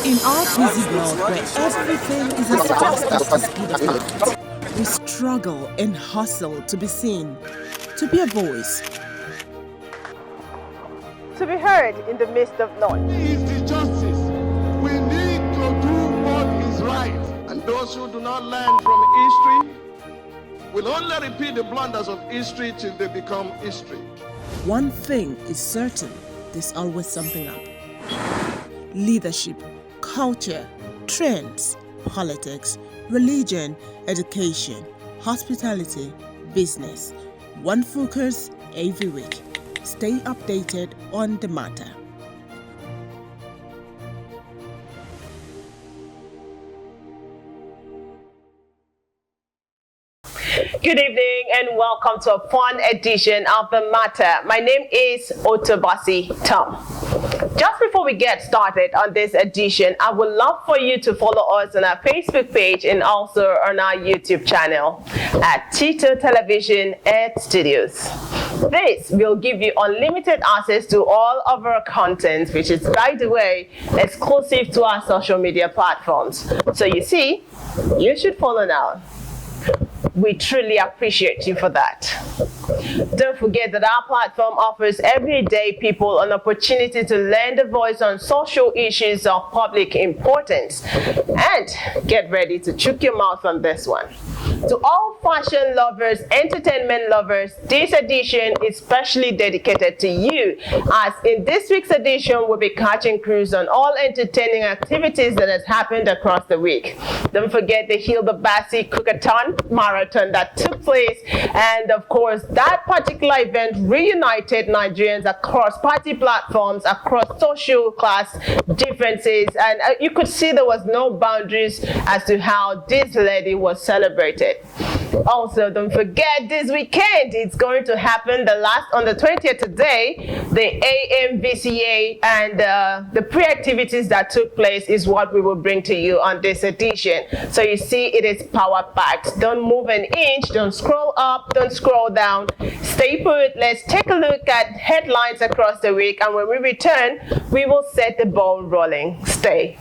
In our busy world where everything is as fast as the speed of light, we struggle and hustle to be seen, to be a voice, to be heard in the midst of noise. Is the justice. We need to do what is right. And those who do not learn from history will only repeat the blunders of history till they become history. One thing is certain, there's always something up. Leadership, culture, trends, politics, religion, education, hospitality, business. One focus every week. Stay updated on the matter. Good evening and welcome to a fun edition of The Matter. My name is Otobasi Tom. Just before we get started on this edition, I would love for you to follow us on our Facebook page and also on our YouTube channel at Tito Television and Studios. This will give you unlimited access to all of our content, which is, by the way, exclusive to our social media platforms. So you see, you should follow now. We truly appreciate you for that. Don't forget that our platform offers everyday people an opportunity to lend a voice on social issues of public importance. And get ready to chook your mouth on this one. To all fashion lovers, entertainment lovers, this edition is specially dedicated to you, as in this week's edition we'll be catching cruise on all entertaining activities that has happened across the week. Don't forget the Hilda Bassi Cookathon marathon that took place, and of course that particular event reunited Nigerians across party platforms, across social class differences, and you could see there was no boundaries as to how this lady was celebrated. Also, don't forget this weekend it's going to happen on the 20th today, the Amvca, and the pre-activities that took place is what we will bring to you on this edition. So you see, it is power packed. Don't move an inch, don't scroll up, don't scroll down, stay put. Let's take a look at headlines across the week, and when we return we will set the ball rolling. Stay.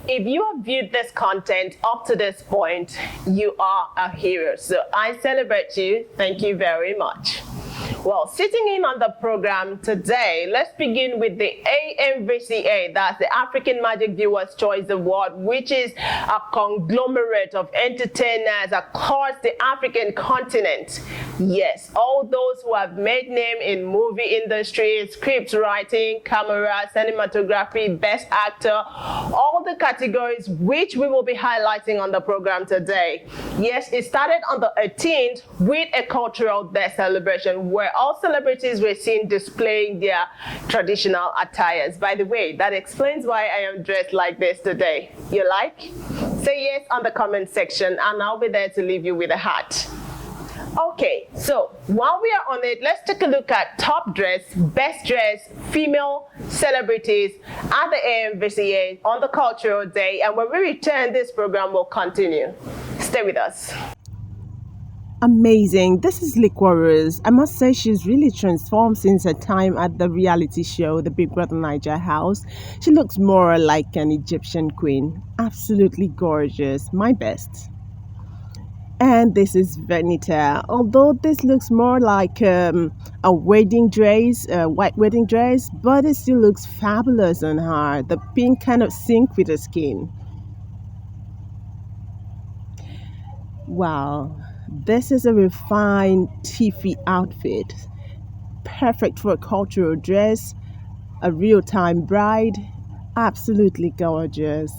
If you have viewed this content up to this point, you are a hero. So I celebrate you. Thank you very much. Well, sitting in on the program today, let's begin with the Amvca, that's the African Magic Viewers Choice Award, which is a conglomerate of entertainers across the African continent. Yes, all those who have made name in movie industry, script writing, camera, cinematography, best actor, all the categories which we will be highlighting on the program today. Yes, it started on the 18th with a cultural day celebration where all celebrities were seen displaying their traditional attires. By the way, that explains why I am dressed like this today. You like? Say yes on the comment section and I'll be there to leave you with a hat. Okay, so while we are on it, let's take a look at top dress, best dress, female celebrities at the Amvca on the Cultural Day. And when we return, this program will continue. Stay with us. Amazing. This is Liquorous. I must say she's really transformed since her time at the reality show, The Big Brother Niger House. She looks more like an Egyptian queen. Absolutely gorgeous. My best. And this is Venita. Although this looks more like a wedding dress, a white wedding dress, but it still looks fabulous on her. The pink kind of sync with her skin. Wow. This is a refined Tiffy outfit, perfect for a cultural dress, a real-time bride, absolutely gorgeous.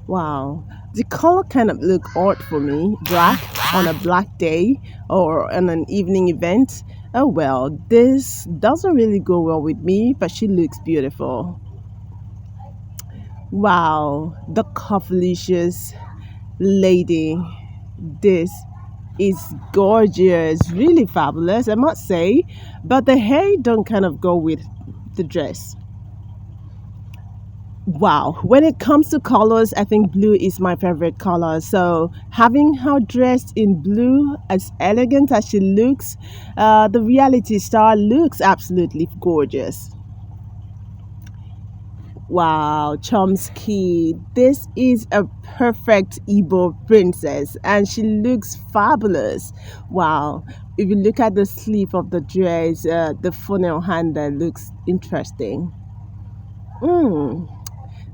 Wow, the color kind of look odd for me, black on a black day or on an evening event. Oh well, this doesn't really go well with me, but she looks beautiful. Wow, the cufflicious lady, this is gorgeous, really fabulous, I must say, but the hair don't kind of go with the dress. Wow, when it comes to colors, I think blue is my favorite color, so having her dressed in blue, as elegant as she looks, the reality star looks absolutely gorgeous. Wow, Chomsky, this is a perfect Igbo princess and she looks fabulous. Wow, if you look at the sleeve of the dress, the funnel handle looks interesting.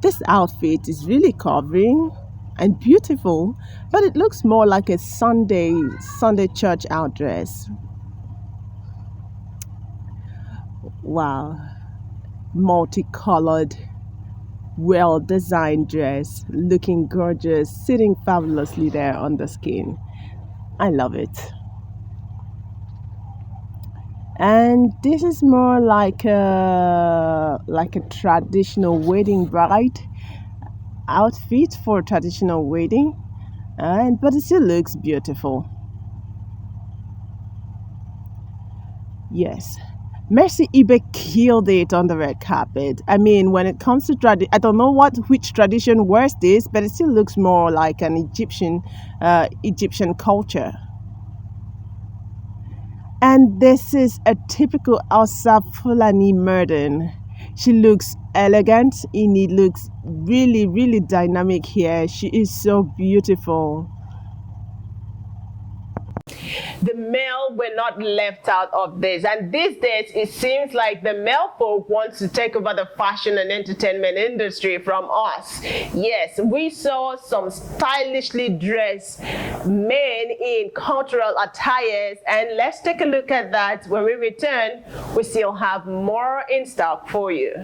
This outfit is really covering and beautiful, but it looks more like a Sunday church outdress. Wow, multicolored, well-designed dress, looking gorgeous, sitting fabulously there on the skin. I love it. And this is more like a traditional wedding bride outfit for a traditional wedding, but it still looks beautiful. Yes. Mercy Ibe killed it on the red carpet. I mean, when it comes to I don't know which tradition wears this, but it still looks more like an Egyptian culture. And this is a typical Hausa Fulani maiden. She looks elegant and it looks really, really dynamic here. She is so beautiful. The male were not left out of this, and these days it seems like the male folk wants to take over the fashion and entertainment industry from us. Yes, we saw some stylishly dressed men in cultural attires, and let's take a look at that. When we return, we still have more in stock for you.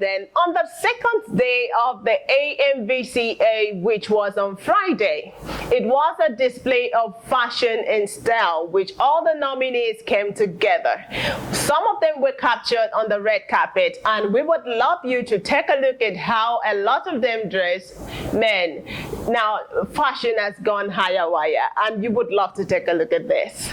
then, on the second day of the Amvca, which was on Friday, it was a display of fashion and style, which all the nominees came together. Some of them were captured on the red carpet, and we would love you to take a look at how a lot of them dress. Men, now fashion has gone higher wire, and you would love to take a look at this.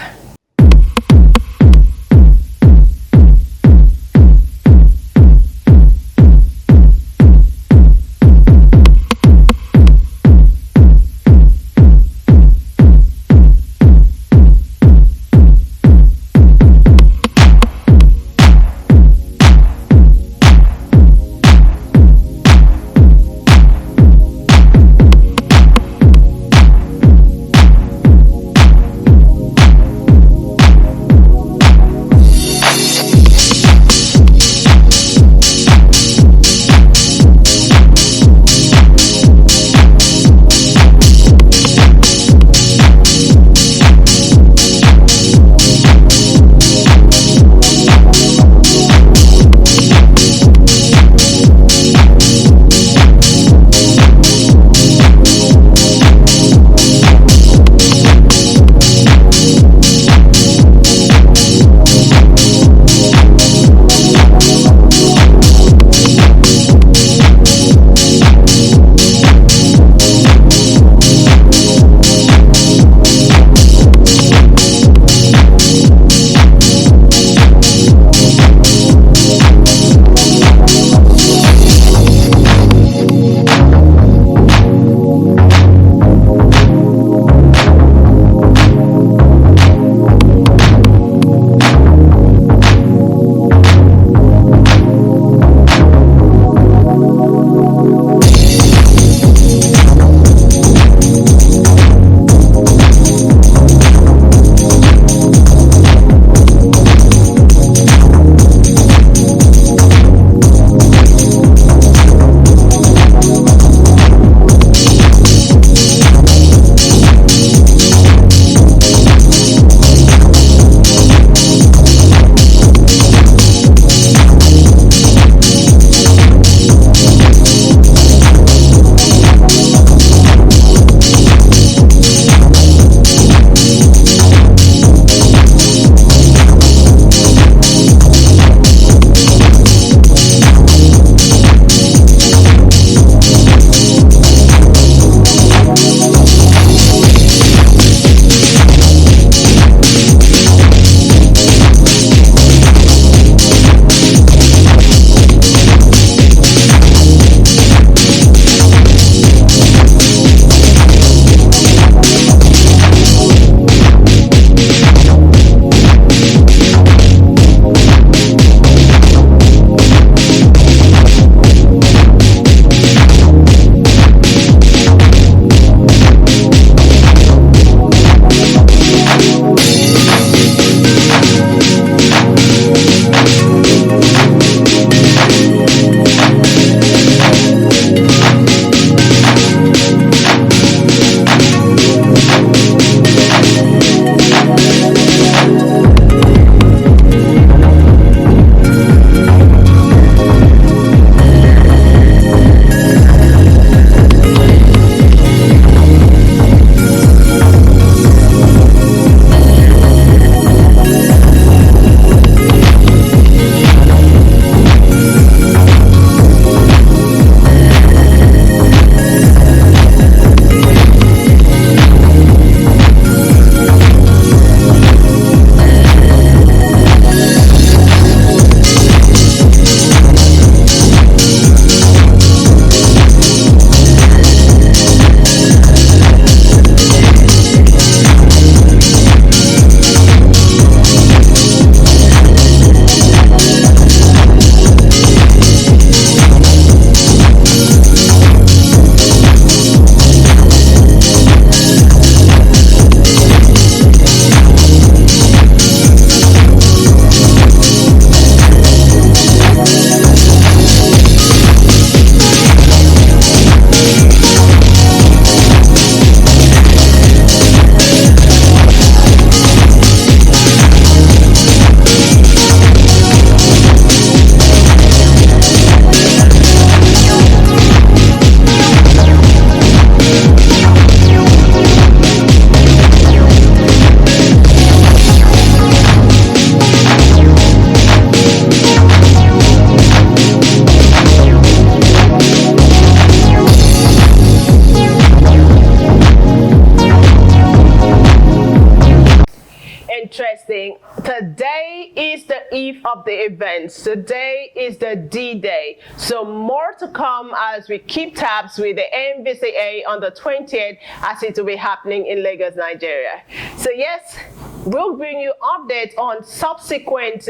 interesting. Today is the eve of the events. Today is the D-Day. So more to come as we keep tabs with the Amvca on the 20th as it will be happening in Lagos, Nigeria. So yes, we'll bring you updates on subsequent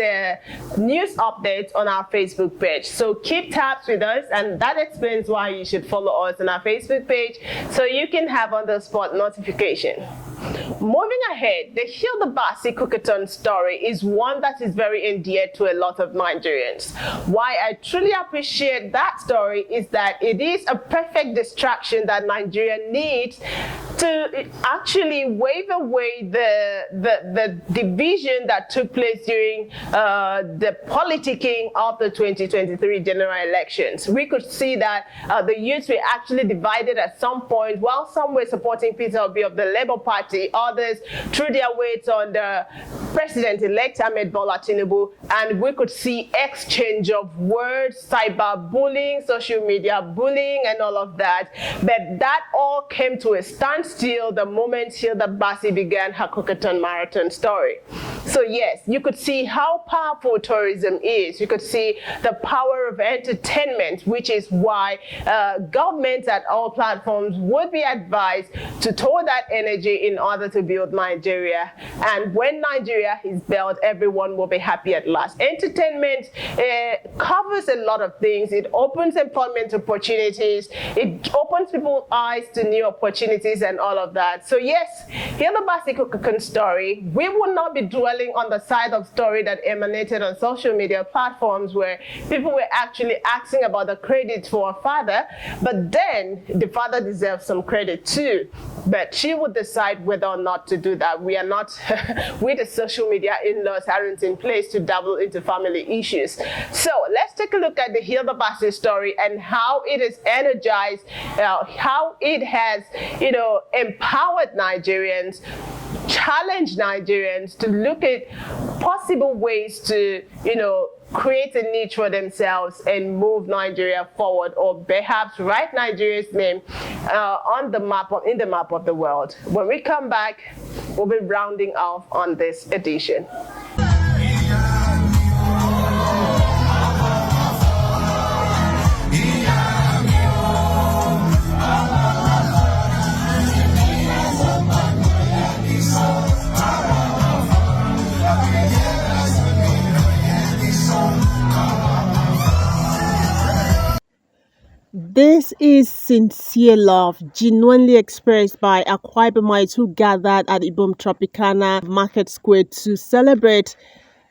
news updates on our Facebook page. So keep tabs with us, and that explains why you should follow us on our Facebook page so you can have on-the-spot notification. Moving ahead, the Hilda Basi Cookathon story is one that is very endeared to a lot of Nigerians. Why I truly appreciate that story is that it is a perfect distraction that Nigeria needs to actually wave away the division that took place during the politicking of the 2023 general elections. We could see that the youths were actually divided at some point. While some were supporting Peter Obi of the Labour Party, others threw their weight on the President-elect Ahmed Bola Tinubu, and we could see exchange of words, cyberbullying, social media bullying, and all of that. But that all came to a standstill the moment Hilda Basi began her Cookathon marathon story. So yes, you could see how powerful tourism is. You could see the power of entertainment, which is why governments at all platforms would be advised to throw that energy in order to build Nigeria. And when Nigeria is built, everyone will be happy at last. Entertainment covers a lot of things. It opens employment opportunities. It opens people's eyes to new opportunities and all of that. So yes, here's the basic Cookathon story. We will not be dwelling on the side of story that emanated on social media platforms where people were actually asking about the credit for a father, but then the father deserves some credit too. But she would decide whether or not to do that. We are not, with the social media in-laws aren't in place to dabble into family issues. So let's take a look at the Hilda Basi story and how it is energized, how it has, empowered Nigerians, challenged Nigerians to look at possible ways to, create a niche for themselves and move Nigeria forward, or perhaps write Nigeria's name on the map, in the map of the world. When we come back, we'll be rounding off on this edition. This is sincere love, genuinely expressed by Akwa Ibomites who gathered at Ibom Tropicana Market Square to celebrate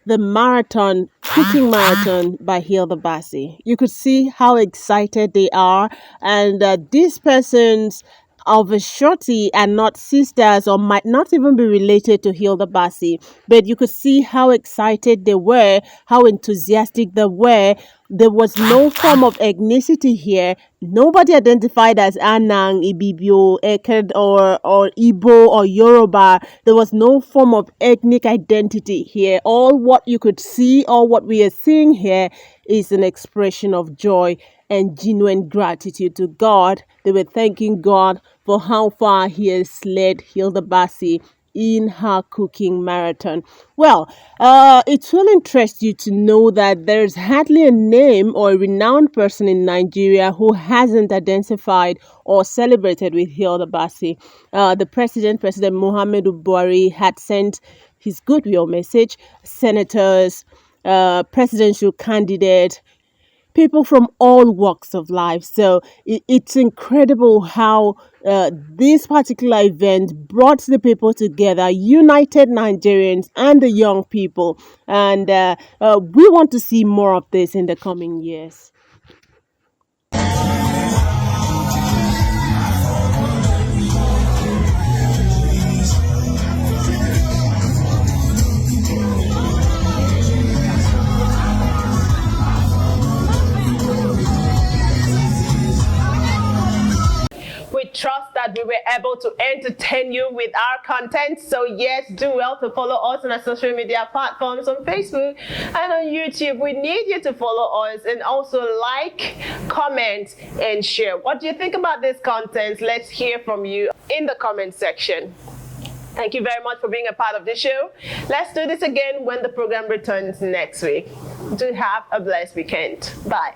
the marathon, cooking marathon by Hilda Basi. You could see how excited they are, and these persons of a shorty are not sisters or might not even be related to Hilda Basi, but you could see how excited they were, how enthusiastic they were. There was no form of ethnicity here. Nobody identified as Anang, Ibibio, Eked, or Igbo or Yoruba. There was no form of ethnic identity here. All what you could see, all what we are seeing here is an expression of joy and genuine gratitude to God. They were thanking God for how far He has led Hilda Basi in her cooking marathon. Well, it will interest you to know that there's hardly a name or a renowned person in Nigeria who hasn't identified or celebrated with Hilda Basi. The President Muhammadu Buhari, had sent his goodwill message. Senators, presidential candidates, people from all walks of life. So it's incredible how this particular event brought the people together, united Nigerians and the young people. And we want to see more of this in the coming years. We trust that we were able to entertain you with our content. So yes, do well to follow us on our social media platforms on Facebook and on YouTube. We need you to follow us and also like, comment, and share. What do you think about this content? Let's hear from you in the comment section. Thank you very much for being a part of the show. Let's do this again when the program returns next week. Do have a blessed weekend. Bye.